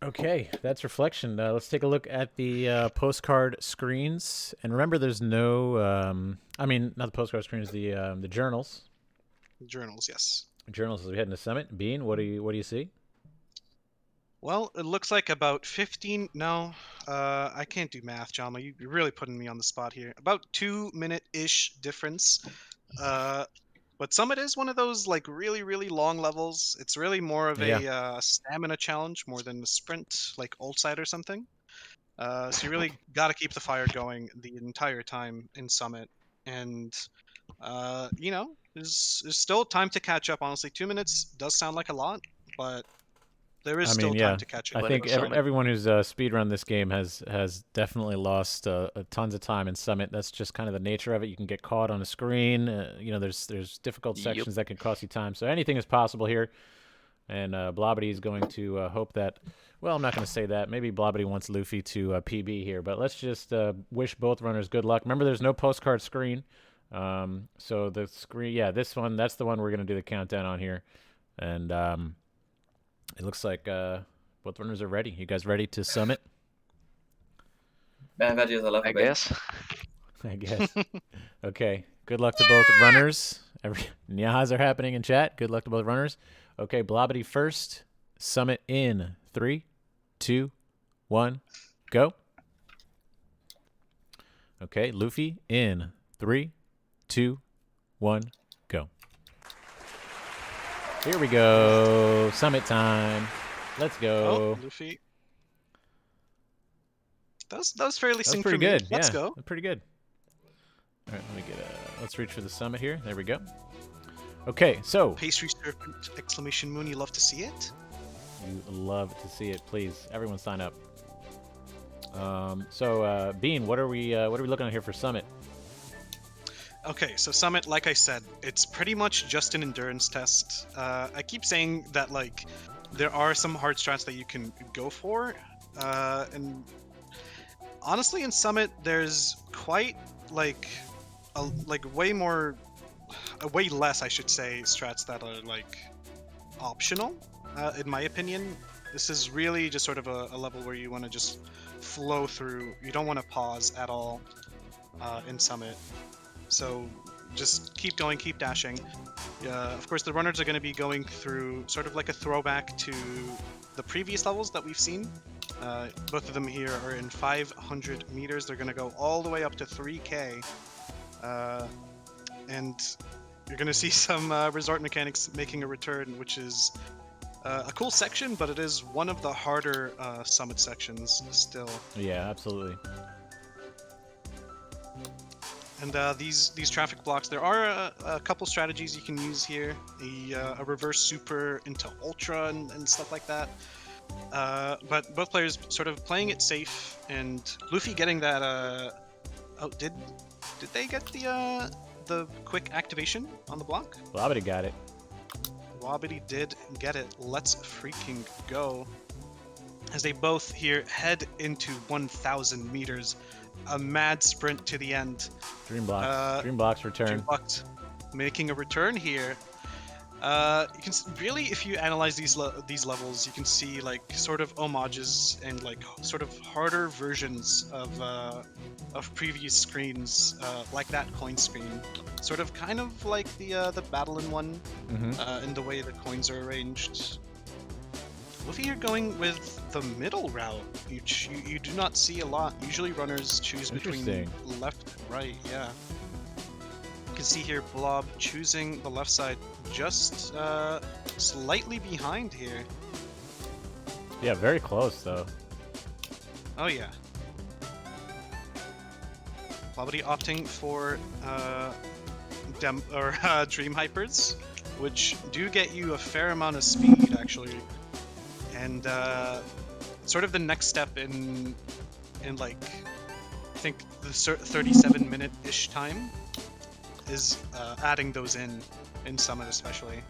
Okay, that's reflection. Let's take a look at the postcard screens, and remember, there's no. I mean, not the postcard screens, the journals. Journals, yes. Journals as we head into Summit. Bean, what do you see? Well, it looks like about 15. No, I can't do math, Jama. You're really putting me on the spot here. About 2-minute-ish difference. But Summit is one of those like really, really long levels. It's really more of a stamina challenge more than a sprint, like Ultside or something. So you really got to keep the fire going the entire time in Summit, and there's still time to catch up. Honestly, 2 minutes does sound like a lot, but there is still time to catch up. I think everyone who's speedrun this game has definitely lost tons of time in Summit. That's just kind of the nature of it. You can get caught on a screen. There's difficult sections that can cost you time. So anything is possible here. And Blobbity is going to hope that. Well, I'm not going to say that. Maybe Blobbity wants Luffy to PB here, but let's just wish both runners good luck. Remember, there's no postcard screen. So the screen, this one, that's the one we're going to do the countdown on here. And it looks like both runners are ready. You guys ready to Summit? Man, that is a I guess. I guess. Okay. Good luck to both runners. Nyahas are happening in chat. Good luck to both runners. Okay, Blobbity first. Summit in 3, 2, 1, go. Okay, Luffy in 3, 2, 1, go. Here we go. Summit time. Let's go. Oh, Luffy. That was fairly That was synced pretty for me. good. Let's yeah, go. Pretty good. All right, let me get let's reach for the summit here. There we go. Okay, so Pastry Serpent, exclamation moon, you love to see it? you love to see it. Please, everyone sign up. Bean, what are we looking at here for Summit? Okay, so Summit, like I said, it's pretty much just an endurance test. I keep saying that like there are some hard strats that you can go for, and honestly, in Summit, there's quite way less, I should say, strats that are like optional. In my opinion, this is really just sort of a level where you want to just flow through. You don't want to pause at all in Summit. So just keep going, keep dashing. Of course, the runners are going to be going through sort of like a throwback to the previous levels that we've seen. Both of them here are in 500 meters. They're going to go all the way up to 3K. And you're going to see some resort mechanics making a return, which is a cool section, but it is one of the harder Summit sections still. Yeah, absolutely. And these traffic blocks, there are a couple strategies you can use here. A reverse super into ultra and stuff like that. But both players sort of playing it safe, and Luffy getting that. Oh, did they get the quick activation on the block? Blobbity got it. Blobbity did get it. Let's freaking go. as they both here head into 1,000 meters. A mad sprint to the end. Dreamblocks return. Dreamblocks making a return here. You can really, if you analyze these levels, you can see like sort of homages and like sort of harder versions of previous screens, like that coin screen, sort of kind of like the Battle-in one, in the way the coins are arranged. Luffy, you're going with the middle route, which you do not see a lot. Usually runners choose between left and right. Yeah. You can see here Blob choosing the left side, just slightly behind here. Yeah, very close though. Oh yeah. Blobbity opting for Dream Hypers, which do get you a fair amount of speed actually, and sort of the next step in like I think the 37-minute-ish time is adding those in Summit especially.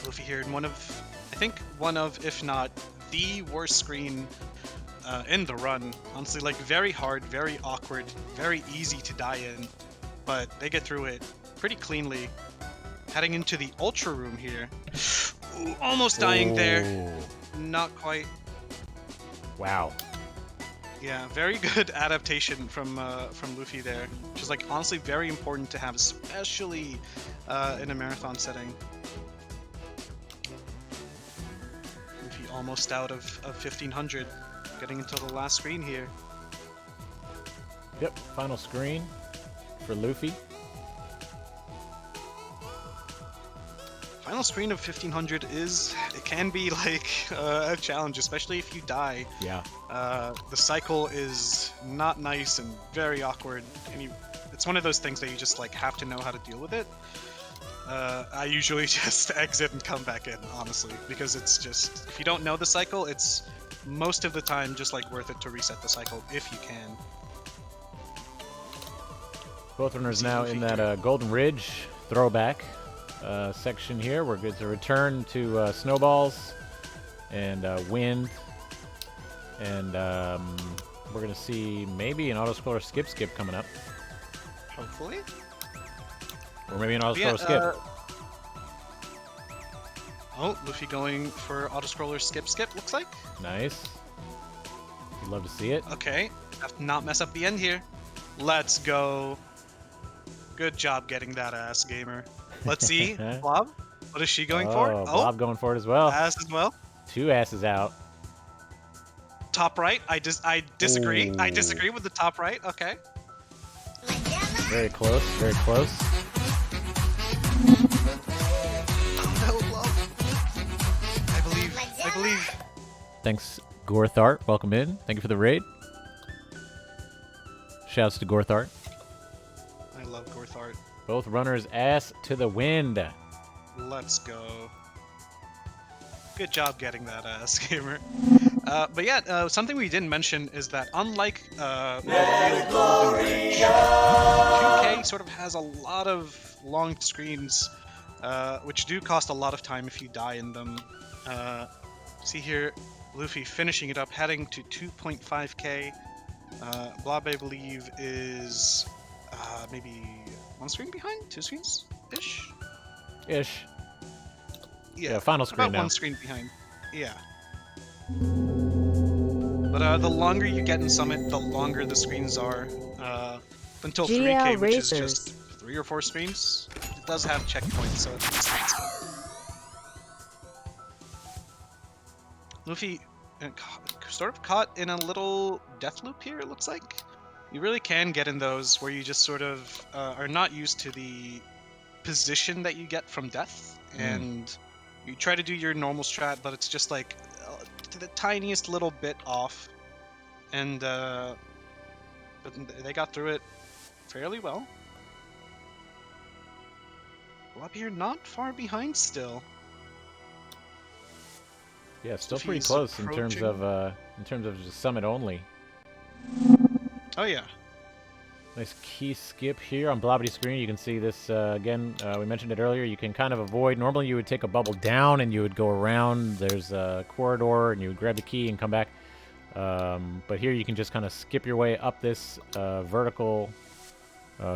Luffy here in one of, if not the worst screen in the run. Honestly, like very hard, very awkward, very easy to die in, but they get through it pretty cleanly. Heading into the Ultra Room here. Ooh, almost dying there. Not quite. Wow. Yeah, very good adaptation from Luffy there, which is like honestly very important to have, especially in a marathon setting. Luffy almost out of 1500, getting into the last screen here. Yep, final screen for Luffy. Final screen of 1500 it can be like a challenge, especially if you die. Yeah. The cycle is not nice and very awkward, and it's one of those things that you just like have to know how to deal with it. I usually just exit and come back in, honestly, because it's just, if you don't know the cycle, it's most of the time just like worth it to reset the cycle if you can. Both runners now in that Golden Ridge throwback section here. We're good to return to snowballs and wind, and we're gonna see maybe an auto-scroller skip coming up, Hopefully. or maybe an auto-scroller skip. Oh, Luffy going for auto-scroller skip, looks like. Nice. You'd love to see it. Okay, have to not mess up the end here. Let's go. Good job getting that ass, gamer. Let's see, Blob. What is she going for? Oh, Blob going for it as well. ass as well. 2 asses out. Top right. I disagree. I Ooh. disagree with the top right. Okay. Very close. Very close. No, Blob. I believe. Thanks, Gorthart. Welcome in. Thank you for the raid. Shouts to Gorthart. I love Gorthart. Both runners ass to the wind. Let's go. Good job getting that ass, gamer. But yeah, something we didn't mention is that unlike Golden Ridge, 2K sort of has a lot of long screens, which do cost a lot of time if you die in them. See here, Luffy finishing it up, heading to 2.5k. Blob, I believe, is maybe 1 screen behind? 2 screens? Ish? Yeah, final screen about now. 1 screen behind. Yeah. But the longer you get in Summit, the longer the screens are. Until 3K, which is just 3 or 4 screens. It does have checkpoints, so at least that's good. Luffy sort of caught in a little death loop here, it looks like. You really can get in those where you just sort of are not used to the position that you get from death, and you try to do your normal strat, but it's just like the tiniest little bit off, and but they got through it fairly well. Well, up here, not far behind still. Yeah, still Luffy pretty is close in terms approaching. of just Summit only. Oh yeah. Nice key skip here on Blobbity screen. You can see this again. We mentioned it earlier. You can kind of avoid. Normally, you would take a bubble down and you would go around. There's a corridor, and you would grab the key and come back. But here, you can just kind of skip your way up this vertical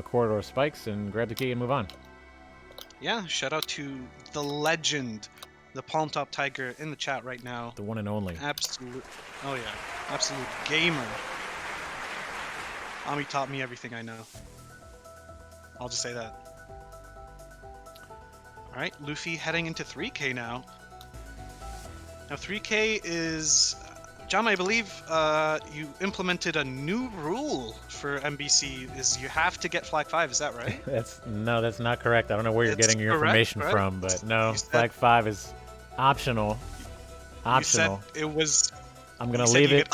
corridor spikes and grab the key and move on. Yeah, shout out to the legend, the Palm Top Tiger in the chat right now. The one and only. Absolute. Oh yeah, absolute gamer. Ami taught me everything I know. I'll just say that. Alright, Luffy heading into 3K now. Now 3K is... John, I believe you implemented a new rule for MBC, is you have to get Flag 5, is that right? That's not correct. I don't know where you're getting your information from, but no, Flag 5 is optional. Optional. You said it was... I'm going to leave it.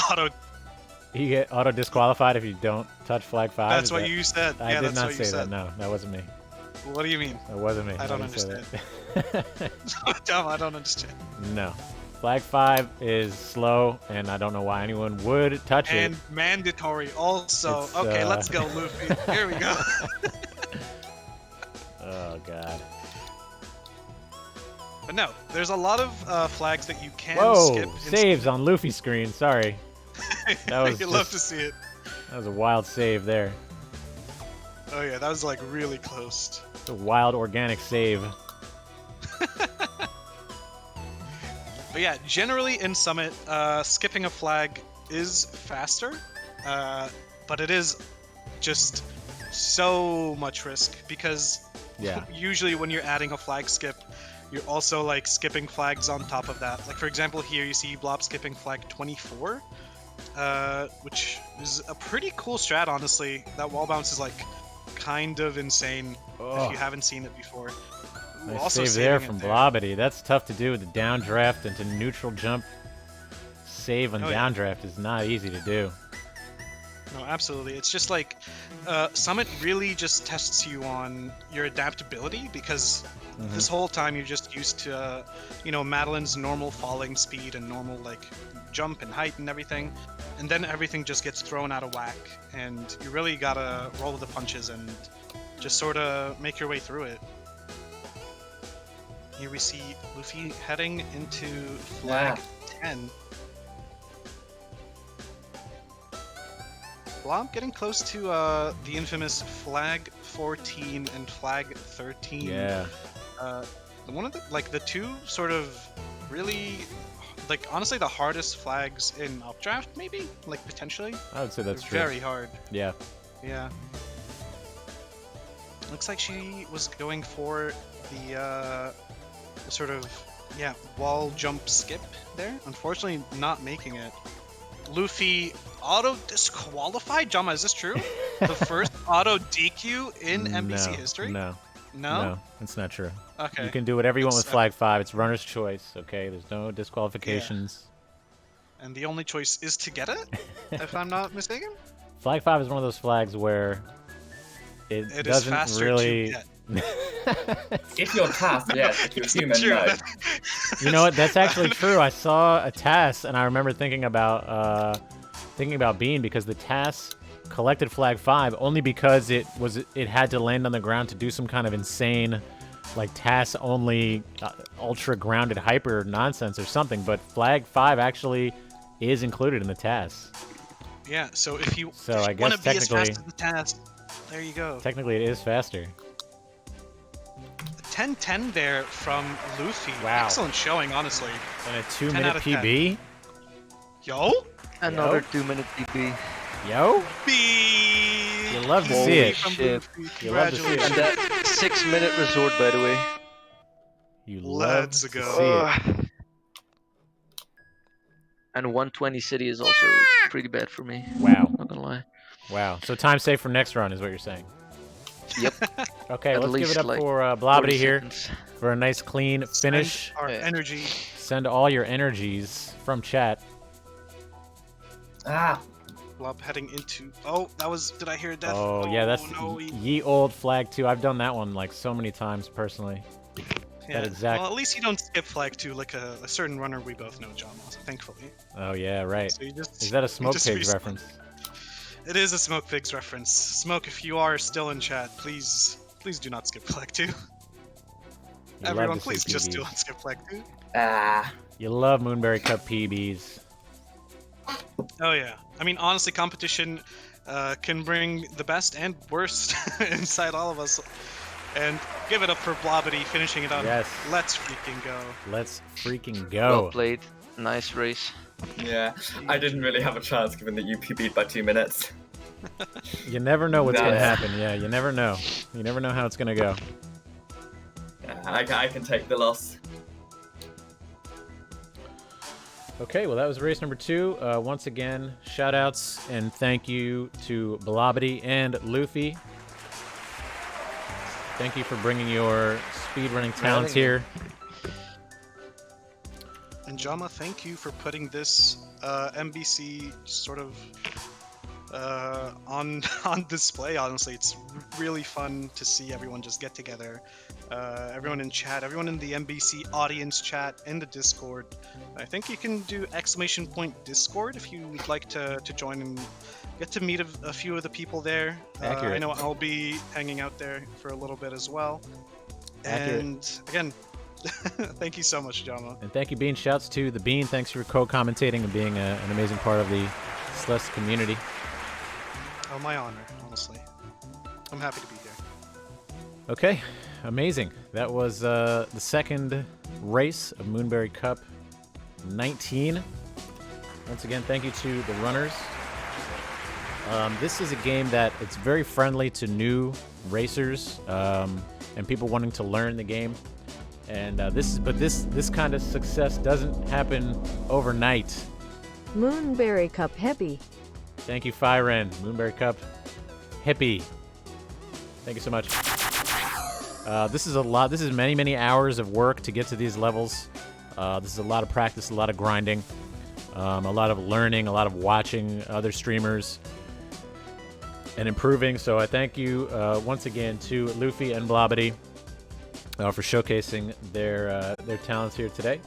You get auto disqualified if you don't touch Flag 5. That's what you said. I did not say that. No, that wasn't me. What do you mean? That wasn't me. I don't understand. Dumb, I don't understand. No. Flag 5 is slow, and I don't know why anyone would touch it. And mandatory also. Okay, let's go, Luffy. Here we go. Oh, God. But no, there's a lot of flags that you can skip. Saves on Luffy's screen. Sorry. That was You'd love to see it. That was a wild save there. Oh yeah, that was like really close. It's a wild organic save. But yeah, generally in Summit, skipping a flag is faster, but it is just so much risk because usually when you're adding a flag skip, you're also like skipping flags on top of that. Like for example, here you see Blob skipping flag 24. Which is a pretty cool strat, honestly. That wall bounce is like kind of insane if you haven't seen it before. Ooh, Nice also save there from Blobbity. That's tough to do with the downdraft into neutral jump. Save on downdraft is not easy to do. No, absolutely. It's just like Summit really just tests you on your adaptability because this whole time you're just used to, Madeline's normal falling speed and normal like jump and height and everything, and then everything just gets thrown out of whack, and you really gotta roll with the punches and just sort of make your way through it. Here we see Luffy heading into flag 10. Blob getting close to the infamous flag 14 and flag 13. Yeah. One of the two sort of really, like, honestly the hardest flags in Updraft, maybe? Like, potentially? I would say that's true. Very hard. Yeah. Yeah. Looks like she was going for the sort of, wall jump skip there. Unfortunately, not making it. Luffy auto-disqualified? Jama, is this true? The first auto-DQ in NBC history? No. No? No, it's not true. Okay. You can do whatever you want with flag 5. It's runner's choice, okay? There's no disqualifications. Yeah. And the only choice is to get it, if I'm not mistaken? Flag 5 is one of those flags where it doesn't is faster really... to get. If you're TAS, yes. If you're human, no. You know what? That's actually true. I saw a TAS, and I remember thinking about Bean because the TAS collected flag 5 only because it had to land on the ground to do some kind of insane, like TAS only ultra grounded hyper nonsense or something. But flag 5 actually is included in the TAS. Yeah. So if you I guess want to be as technically fast as the TAS, there you go. Technically, it is faster. 10-10 there from Luffy. Wow. Excellent showing, honestly. And a 2-minute PB? Yo? Another 2-minute PB. Yo? B. You love to see it. Shit. You love to see it. And that 6-minute resort, by the way. You love Let's to go. see it. And 120 City is also pretty bad for me. Wow. Not gonna lie. Wow. So time safe for next run is what you're saying. Yep. Okay, At let's give least, it up like, for Blobbity here seconds. for a nice clean finish. Our energy. Send all your energies from chat. Blob heading into... Oh, that was... Did I hear death? Oh, yeah, that's no, ye old flag 2. I've done that one like so many times personally. yeah. That exact... Well, at least you don't skip flag 2 like a certain runner we both know, John, thankfully. Oh, yeah, right. So you just, Is that a Smoke just Pigs respawn. reference? It is a Smoke Figs reference. Smoke, if you are still in chat, please do not skip Flag 2. You Everyone, love to please see just PBs. do not skip Flag 2. You love Moonberry Cup PBs. Oh yeah. I mean, honestly, competition can bring the best and worst inside all of us. And give it up for Blobbity finishing it on. Yes. Let's freaking go. Let's freaking Well go. played. Nice race. Yeah, I didn't really have a chance given that you PB'd by 2 minutes. You never know what's gonna Nice. happen. Yeah, you never know. You never know how it's gonna go. Yeah, I can take the loss. Okay, well that was race number 2. Once again, shout outs and thank you to Blobbity and Luffy. Thank you for bringing your speedrunning talents here. And Jama, thank you for putting this MBC sort of on display. Honestly, it's really fun to see everyone just get together. Everyone in chat, everyone in the MBC audience chat, in the Discord. I think you can do !Discord if you would like to join and get to meet a few of the people there. Accurate. I know I'll be hanging out there for a little bit as well. Accurate. And again, thank you so much, Jama. And thank you, Bean. Shouts to the Bean. Thanks for co-commentating and being an amazing part of the Celeste community. Oh, my honor, honestly. I'm happy to be here. Okay, amazing. That was the second race of Moonberry Cup 19. Once again, thank you to the runners. This is a game that it's very friendly to new racers and people wanting to learn the game. And this kind of success doesn't happen overnight. Moonberry Cup Happy. Thank you, Fyren. Moonberry Cup hippie. Thank you so much. This is a lot. This is many hours of work to get to these levels. This is a lot of practice, a lot of grinding, a lot of learning, a lot of watching other streamers and improving. So I thank you once again to Luffy and Blobbity for showcasing their talents here today.